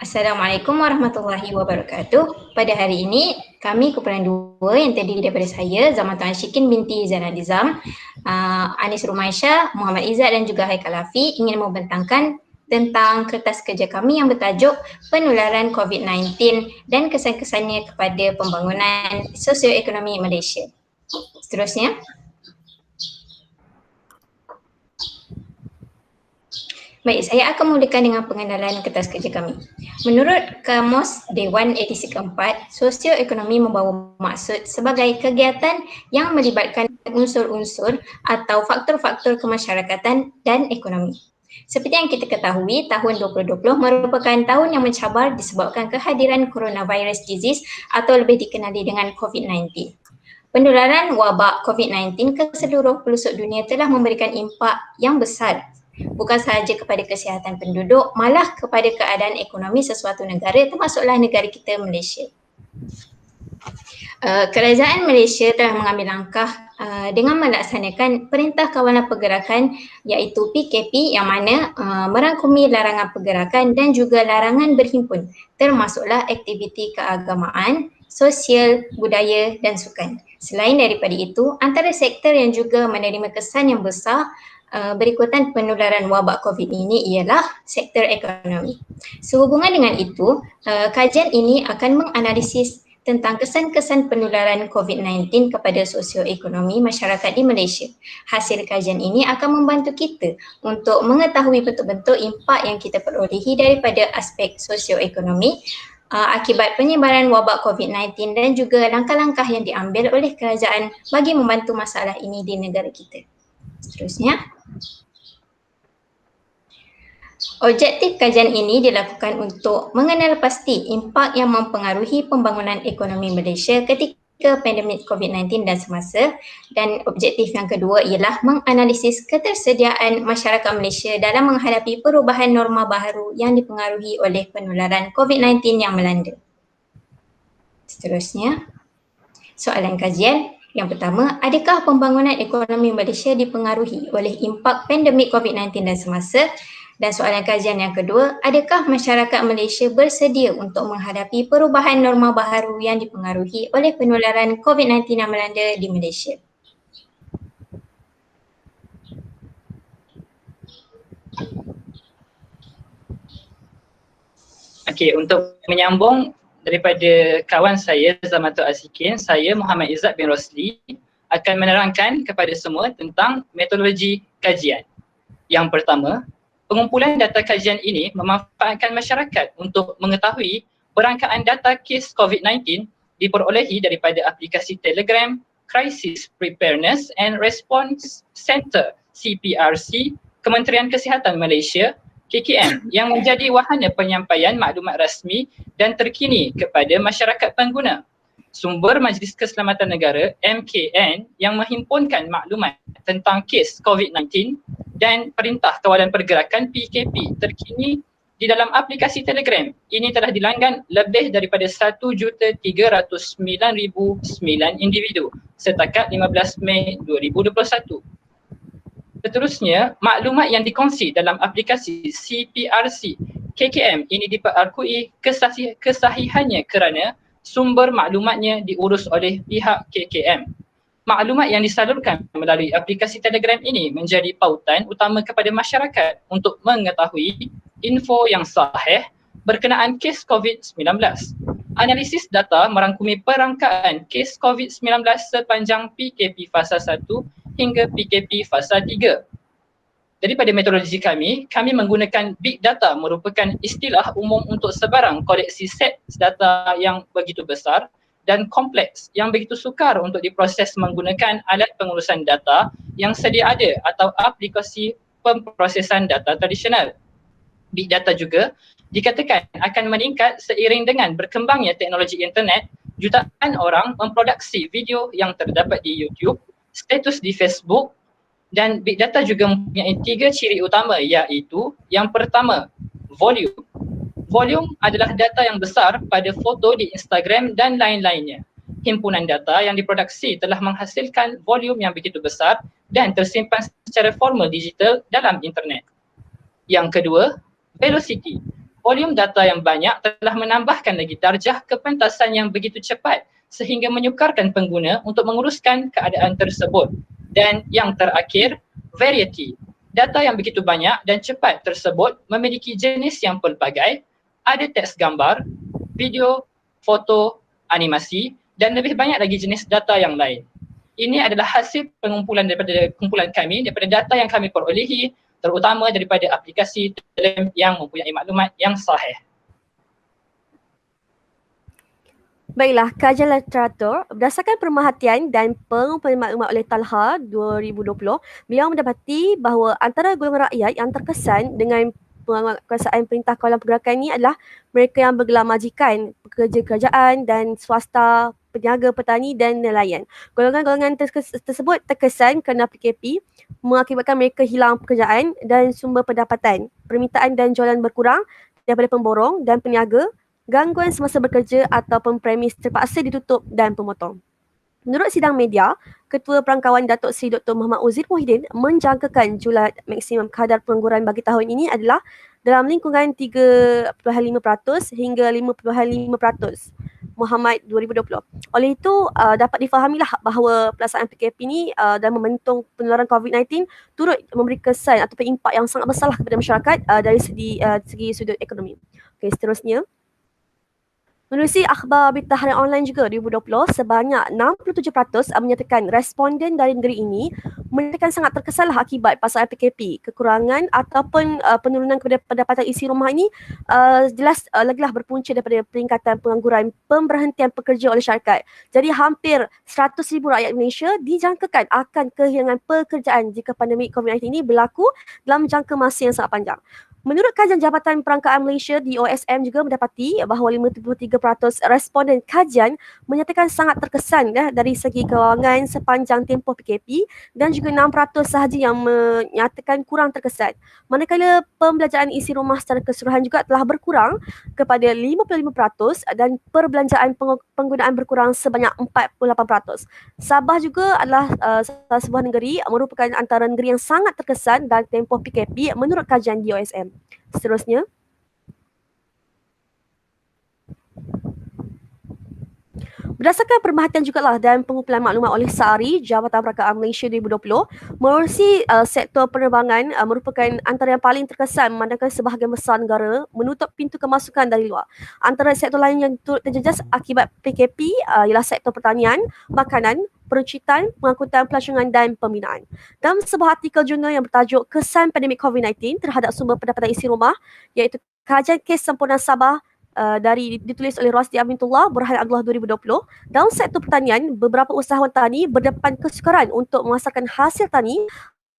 Assalamualaikum warahmatullahi wabarakatuh. Pada hari ini, kami kumpulan 2 yang terdiri daripada saya, Zaman Tuan Syikin binti Zainal Nizam, Anis Rumaisyah, Muhammad Izzat dan juga Haikal Hafi ingin membentangkan tentang kertas kerja kami yang bertajuk Penularan COVID-19 dan kesan-kesannya kepada pembangunan sosioekonomi Malaysia. Seterusnya. Baik, saya akan mulakan dengan pengenalan kertas kerja kami. Menurut Kamus Dewan Edisi keempat, sosioekonomi membawa maksud sebagai kegiatan yang melibatkan unsur-unsur atau faktor-faktor kemasyarakatan dan ekonomi. Seperti yang kita ketahui, tahun 2020 merupakan tahun yang mencabar disebabkan kehadiran coronavirus disease atau lebih dikenali dengan COVID-19. Penularan wabak COVID-19 ke seluruh pelosok dunia telah memberikan impak yang besar, bukan sahaja kepada kesihatan penduduk, malah kepada keadaan ekonomi sesuatu negara, termasuklah negara kita Malaysia. Kerajaan Malaysia telah mengambil langkah dengan melaksanakan Perintah Kawalan Pergerakan iaitu PKP yang mana merangkumi larangan pergerakan dan juga larangan berhimpun, termasuklah aktiviti keagamaan, sosial, budaya dan sukan. Selain daripada itu, antara sektor yang juga menerima kesan yang besar berikutan penularan wabak COVID ini ialah sektor ekonomi. Sehubungan dengan itu, kajian ini akan menganalisis tentang kesan-kesan penularan COVID-19 kepada sosioekonomi masyarakat di Malaysia. Hasil kajian ini akan membantu kita untuk mengetahui bentuk-bentuk impak yang kita perolehi daripada aspek sosioekonomi akibat penyebaran wabak COVID-19 dan juga langkah-langkah yang diambil oleh kerajaan bagi membantu masalah ini di negara kita. Seterusnya. Objektif kajian ini dilakukan untuk mengenal pasti impak yang mempengaruhi pembangunan ekonomi Malaysia ketika pandemik COVID-19 dan semasa, dan objektif yang kedua ialah menganalisis ketersediaan masyarakat Malaysia dalam menghadapi perubahan norma baharu yang dipengaruhi oleh penularan COVID-19 yang melanda. Seterusnya, soalan kajian. Yang pertama, adakah pembangunan ekonomi Malaysia dipengaruhi oleh impak pandemik COVID-19 dan semasa? Dan soalan kajian yang kedua, adakah masyarakat Malaysia bersedia untuk menghadapi perubahan norma baharu yang dipengaruhi oleh penularan COVID-19 yang melanda di Malaysia? Okey, untuk menyambung daripada kawan saya Zaman Tuan Syikin, saya Muhammad Izzat bin Rosli akan menerangkan kepada semua tentang metodologi kajian. Yang pertama, pengumpulan data kajian ini memanfaatkan masyarakat untuk mengetahui perangkaan data kes COVID-19 diperolehi daripada aplikasi Telegram Crisis Preparedness and Response Center CPRC Kementerian Kesihatan Malaysia KKM yang menjadi wahana penyampaian maklumat rasmi dan terkini kepada masyarakat pengguna. Sumber Majlis Keselamatan Negara MKN yang menghimpunkan maklumat tentang kes COVID-19 dan Perintah Kawalan Pergerakan PKP terkini di dalam aplikasi Telegram. Ini telah dilanggan lebih daripada 1,309,009 individu setakat 15 Mei 2021. Seterusnya, maklumat yang dikongsi dalam aplikasi CPRC KKM ini diperakui kesahihannya kerana sumber maklumatnya diurus oleh pihak KKM. Maklumat yang disalurkan melalui aplikasi Telegram ini menjadi pautan utama kepada masyarakat untuk mengetahui info yang sahih berkenaan kes COVID-19. Analisis data merangkumi perangkaan kes COVID-19 sepanjang PKP Fasa 1 hingga PKP Fasa 3. Daripada metodologi kami menggunakan Big Data merupakan istilah umum untuk sebarang koleksi set data yang begitu besar dan kompleks yang begitu sukar untuk diproses menggunakan alat pengurusan data yang sedia ada atau aplikasi pemprosesan data tradisional. Big Data juga dikatakan akan meningkat seiring dengan berkembangnya teknologi internet. Jutaan orang memproduksi video yang terdapat di YouTube, status di Facebook, dan Big Data juga mempunyai 3 ciri utama iaitu yang pertama, volume. Volume adalah data yang besar pada foto di Instagram dan lain-lainnya. Himpunan data yang diproduksi telah menghasilkan volume yang begitu besar dan tersimpan secara formal digital dalam internet. Yang kedua, velocity. Volume data yang banyak telah menambahkan lagi darjah kepentasan yang begitu cepat sehingga menyukarkan pengguna untuk menguruskan keadaan tersebut. Dan yang terakhir, variety. Data yang begitu banyak dan cepat tersebut memiliki jenis yang pelbagai, ada teks gambar, video, foto, animasi dan lebih banyak lagi jenis data yang lain. Ini adalah hasil pengumpulan daripada kumpulan kami, daripada data yang kami perolehi, terutama daripada aplikasi Telegram yang mempunyai maklumat yang sahih. Baiklah, kajian literatur berdasarkan pemerhatian dan pengumpulan maklumat oleh Talha 2020, beliau mendapati bahawa antara golongan rakyat yang terkesan dengan penguasaan Perintah Kawalan Pergerakan ini adalah mereka yang bergelar majikan, pekerja kerajaan dan swasta, peniaga, petani dan nelayan. Golongan-golongan tersebut terkesan kerana PKP mengakibatkan mereka hilang pekerjaan dan sumber pendapatan, permintaan dan jualan berkurang daripada pemborong dan peniaga, gangguan semasa bekerja ataupun premis terpaksa ditutup dan pemotong. Menurut sidang media, Ketua Perangkawan Datuk Seri Dr. Muhammad Uzir Muhyiddin menjangkakan julat maksimum kadar pengangguran bagi tahun ini adalah dalam lingkungan 3.5% hingga 5.5%. Muhammad 2020. Oleh itu, dapat difahamilah bahawa pelaksanaan PKP ini dan membentung penularan COVID-19 turut memberi kesan ataupun impak yang sangat besar kepada masyarakat dari segi sudut ekonomi. Okey, seterusnya. Menerusi akhbar berita harian online juga 2020, sebanyak 67% menyatakan responden dari negeri ini menyatakan sangat terkesan akibat pasaran PKP. Kekurangan ataupun penurunan kepada pendapatan isi rumah ini jelas lagilah berpunca daripada peningkatan pengangguran, pemberhentian pekerja oleh syarikat. Jadi hampir 100,000 rakyat Malaysia dijangkakan akan kehilangan pekerjaan jika pandemik COVID-19 ini berlaku dalam jangka masa yang sangat panjang. Menurut kajian Jabatan Perangkaan Malaysia DOSM juga mendapati bahawa 53% responden kajian menyatakan sangat terkesan dari segi kewangan sepanjang tempoh PKP dan juga 6% sahaja yang menyatakan kurang terkesan. Manakala pembelajaran isi rumah secara keseluruhan juga telah berkurang kepada 55% dan perbelanjaan penggunaan berkurang sebanyak 48%. Sabah juga adalah salah sebuah negeri merupakan antara negeri yang sangat terkesan dalam tempoh PKP menurut kajian DOSM. Seterusnya. Berdasarkan pemerhatian jugalah dan pengumpulan maklumat oleh SARI, Jabatan Perangkaan Malaysia 2020, menerusi sektor penerbangan merupakan antara yang paling terkesan memandangkan sebahagian besar negara menutup pintu kemasukan dari luar. Antara sektor lain yang turut terjejas akibat PKP ialah sektor pertanian, makanan, peruncitan, pengangkutan pelancongan dan pembinaan. Dalam sebuah artikel jurnal yang bertajuk Kesan Pandemik COVID-19 terhadap sumber pendapatan isi rumah, iaitu kajian kes sempurna Sabah ditulis oleh Rosdi Amintullah Burhan Abdullah 2020, dalam sektor pertanian, beberapa usahawan tani berdepan kesukaran untuk memasarkan hasil tani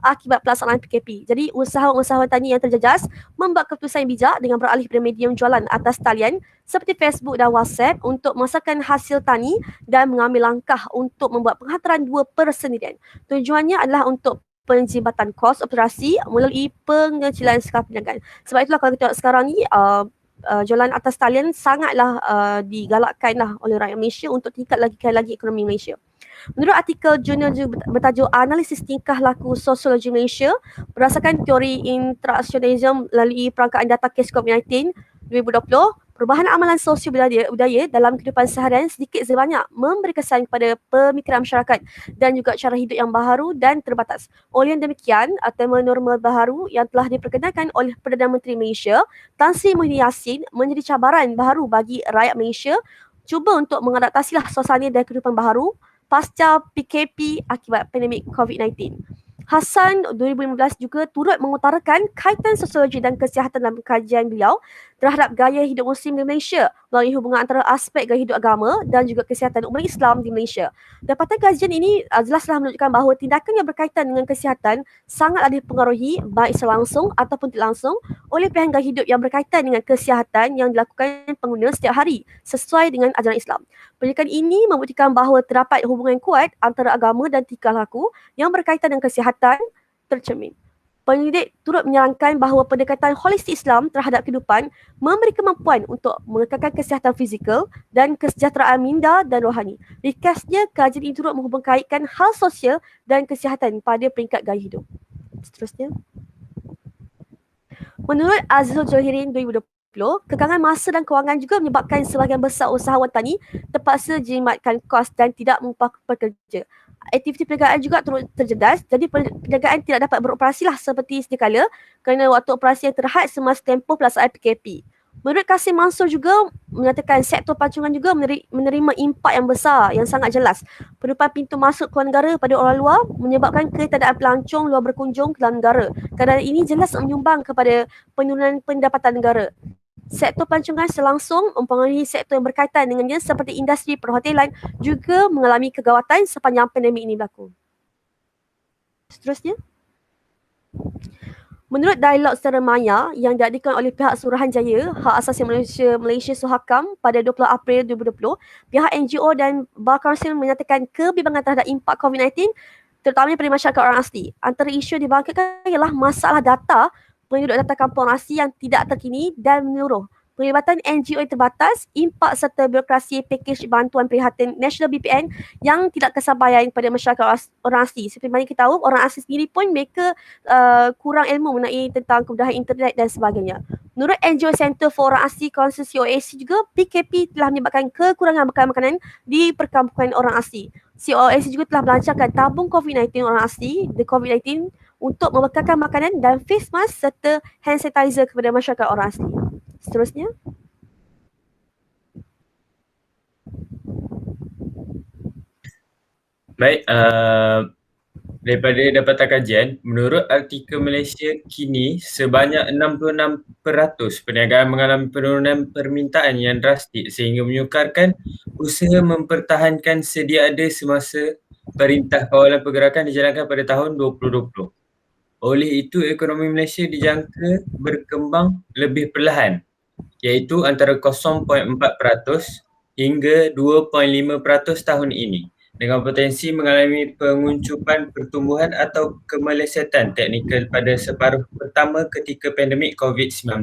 akibat pelaksanaan PKP. Jadi usahawan-usahawan tani yang terjejas membuat keputusan yang bijak dengan beralih pada medium jualan atas talian seperti Facebook dan WhatsApp untuk memasarkan hasil tani dan mengambil langkah untuk membuat penghantaran dua persendirian. Tujuannya adalah untuk penjimatan kos operasi melalui pengecilan skala perniagaan. Sebab itulah kalau kita tengok sekarang ni jualan atas talian sangatlah digalakkan lah oleh rakyat Malaysia untuk tingkatkan lagi ekonomi Malaysia. Menurut artikel jurnal bertajuk Analisis Tingkah Laku Sosiologi Malaysia berdasarkan teori interaksionalisme melalui perangkaan data kes COVID-19 2020, perubahan amalan sosial budaya dalam kehidupan seharian sedikit sebanyak memberi kesan kepada pemikiran masyarakat dan juga cara hidup yang baharu dan terbatas. Oleh yang demikian, tema normal baharu yang telah diperkenalkan oleh Perdana Menteri Malaysia, Tan Sri Muhyiddin Yassin, menjadi cabaran baharu bagi rakyat Malaysia cuba untuk mengadaptasilah suasana dan kehidupan baharu pasca PKP akibat pandemik COVID-19. Hassan 2015 juga turut mengutarakan kaitan sosiologi dan kesihatan dalam kajian beliau terhadap gaya hidup Muslim di Malaysia melalui hubungan antara aspek gaya hidup agama dan juga kesihatan umat Islam di Malaysia. Dapatan kajian ini jelaslah menunjukkan bahawa tindakan yang berkaitan dengan kesihatan sangatlah dipengaruhi baik secara langsung ataupun tidak langsung oleh pilihan gaya hidup yang berkaitan dengan kesihatan yang dilakukan pengguna setiap hari sesuai dengan ajaran Islam. Penelitian ini membuktikan bahawa terdapat hubungan kuat antara agama dan tingkah laku yang berkaitan dengan kesihatan tercermin. Penyelidik turut menyerangkan bahawa pendekatan holistik Islam terhadap kehidupan memberi kemampuan untuk mengekalkan kesihatan fizikal dan kesejahteraan minda dan rohani. Ringkasnya, kajian ini turut menghubungkaitkan hal sosial dan kesihatan pada peringkat gaya hidup. Seterusnya. Menurut Azizul Johirin 2020, 2020, kekangan masa dan kewangan juga menyebabkan sebahagian besar usahawan tani terpaksa jimatkan kos dan tidak mengupah pekerja. Aktiviti perniagaan juga turut terjejas, jadi perniagaan tidak dapat beroperasi lah seperti sedia kala kerana waktu operasi yang terhad semasa tempoh pelaksanaan PKP. Menurut Kasim Mansur juga menyatakan sektor pancongan juga menerima impak yang besar yang sangat jelas. Penutupan pintu masuk keluar negara pada orang luar menyebabkan ketidakadaan pelancong luar berkunjung ke dalam negara. Keadaan ini jelas menyumbang kepada penurunan pendapatan negara. Sektor pelancongan selangsung mempengaruhi sektor yang berkaitan dengannya seperti industri perhotelan juga mengalami kegawatan sepanjang pandemik ini berlaku. Seterusnya. Menurut dialog secara maya yang diadakan oleh pihak Suruhanjaya Hak Asasi Malaysia Suhakam pada 20 April 2020, pihak NGO dan Bar Council menyatakan kebimbangan terhadap impak COVID-19 terutamanya pada masyarakat orang asli. Antara isu yang dibangkitkan ialah masalah data penduduk data kampung orang asli yang tidak terkini dan menyeluruh. Pelibatan NGO yang terbatas, impak serta birokrasi pakej bantuan prihatin National BPN yang tidak kesampaian kepada masyarakat orang asli. Seperti mana kita tahu, orang asli sendiri pun mereka kurang ilmu mengenai tentang kemudahan internet dan sebagainya. Menurut NGO Center for Orang Asli Council COAC juga, PKP telah menyebabkan kekurangan makanan di perkampungan orang asli. COAC juga telah melancarkan tabung COVID-19 orang asli, The COVID-19, untuk membekalkan makanan dan face mask serta hand sanitizer kepada masyarakat orang asli. Seterusnya. Baik, daripada dapatan kajian, menurut artikel Malaysia kini sebanyak 66% perniagaan mengalami penurunan permintaan yang drastik sehingga menyukarkan usaha mempertahankan sedia ada semasa Perintah Kawalan Pergerakan dijalankan pada tahun 2020. Oleh itu, ekonomi Malaysia dijangka berkembang lebih perlahan, iaitu antara 0.4% hingga 2.5% tahun ini, dengan potensi mengalami penguncupan pertumbuhan atau kemelesetan teknikal pada separuh pertama ketika pandemik COVID-19.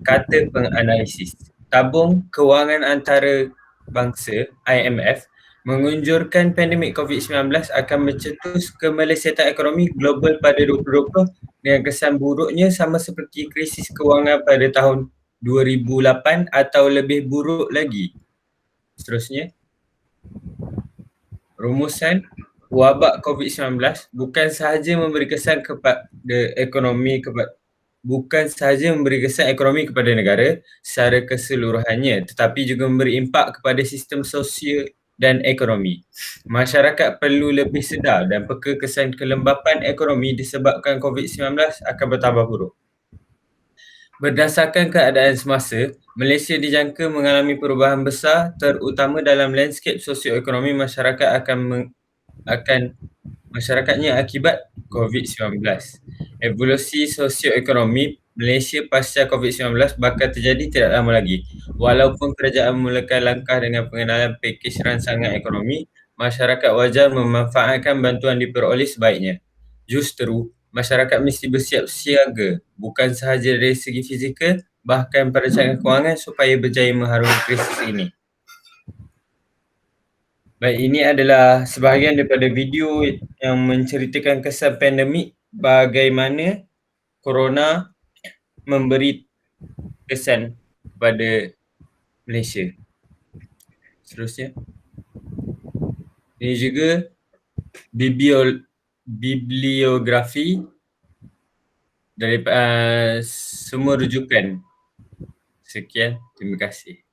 Kata penganalisis Tabung Kewangan Antarabangsa IMF mengunjurkan pandemik COVID-19 akan mencetus kemelesetan ekonomi global pada 2020 dengan kesan buruknya sama seperti krisis kewangan pada tahun 2008 atau lebih buruk lagi. Seterusnya, rumusan wabak COVID-19 bukan sahaja memberi kesan kepada ekonomi kepada negara secara keseluruhannya, tetapi juga memberi impak kepada sistem sosial dan ekonomi. Masyarakat perlu lebih sedar dan peka kesan kelembapan ekonomi disebabkan COVID-19 akan bertambah buruk. Berdasarkan keadaan semasa, Malaysia dijangka mengalami perubahan besar terutama dalam landscape sosioekonomi masyarakatnya akibat COVID-19. Evolusi sosioekonomi Malaysia pasca COVID-19 bakal terjadi tidak lama lagi. Walaupun kerajaan memulakan langkah dengan pengenalan pakej rangsangan ekonomi, masyarakat wajar memanfaatkan bantuan diperoleh sebaiknya. Justru, masyarakat mesti bersiap siaga, bukan sahaja dari segi fizikal, bahkan perancangan kewangan supaya berjaya mengharungi krisis ini. Baik, ini adalah sebahagian daripada video yang menceritakan kesan pandemik, bagaimana corona memberi kesan kepada Malaysia. Seterusnya. Ini juga bibliografi dari semua rujukan. Sekian, terima kasih.